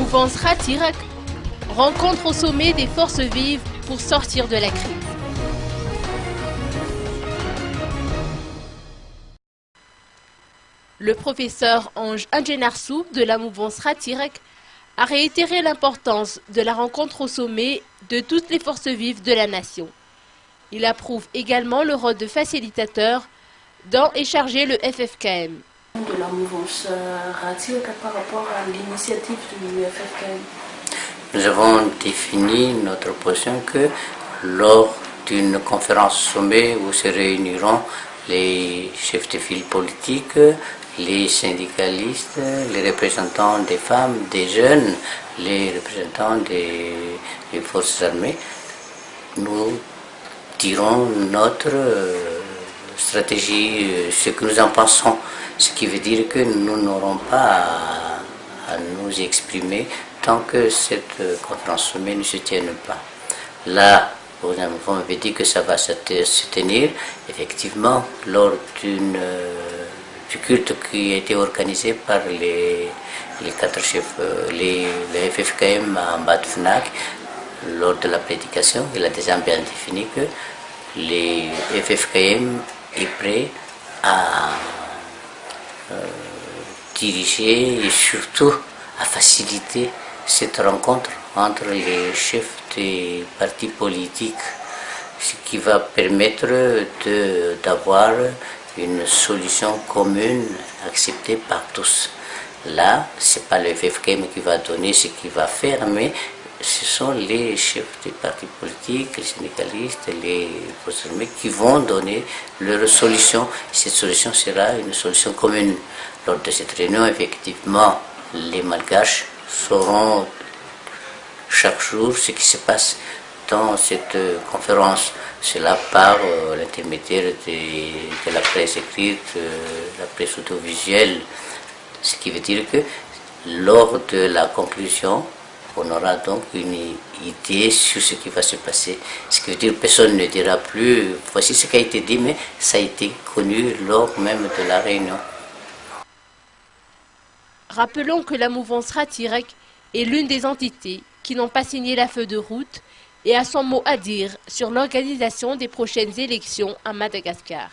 mouvance Ratirak, rencontre au sommet des forces vives pour sortir de la crise. Le professeur Ange Adjenarsou de la mouvance Ratirak a réitéré l'importance de la rencontre au sommet de toutes les forces vives de la nation. Il approuve également le rôle de facilitateur dans et charger le FFKM. De la mouvance Ratirak par rapport à l'initiative du FFKM. Nous avons défini notre position que lors d'une conférence sommet où se réuniront les chefs de file politiques, les syndicalistes, les représentants des femmes, des jeunes, les représentants des forces armées, nous dirons notre stratégie, ce que nous en pensons, ce qui veut dire que nous n'aurons pas à nous exprimer tant que cette conférence sommet ne se tienne pas. Là, vous m'avez dit que ça va se tenir effectivement lors du culte qui a été organisé par les 4 chefs, les FFKM en bas de FNAC. Lors de la prédication, il a déjà bien défini que les FFKM est prêt à diriger et surtout à faciliter cette rencontre entre les chefs des partis politiques, ce qui va permettre d'avoir une solution commune acceptée par tous. Là, ce n'est pas le FFKM qui va donner ce qu'il va faire, mais ce sont les chefs des partis politiques, les syndicalistes, les forces armées qui vont donner leur solution. Cette solution sera une solution commune. Lors de cette réunion, effectivement, les Malgaches sauront chaque jour ce qui se passe dans cette conférence. Cela par l'intermédiaire de la presse écrite, la presse audiovisuelle. Ce qui veut dire que lors de la conclusion, on aura donc une idée sur ce qui va se passer. Ce qui veut dire que personne ne dira plus, voici ce qui a été dit, mais ça a été connu lors même de la réunion. Rappelons que la mouvance Ratirak est l'une des entités qui n'ont pas signé la feuille de route et a son mot à dire sur l'organisation des prochaines élections à Madagascar.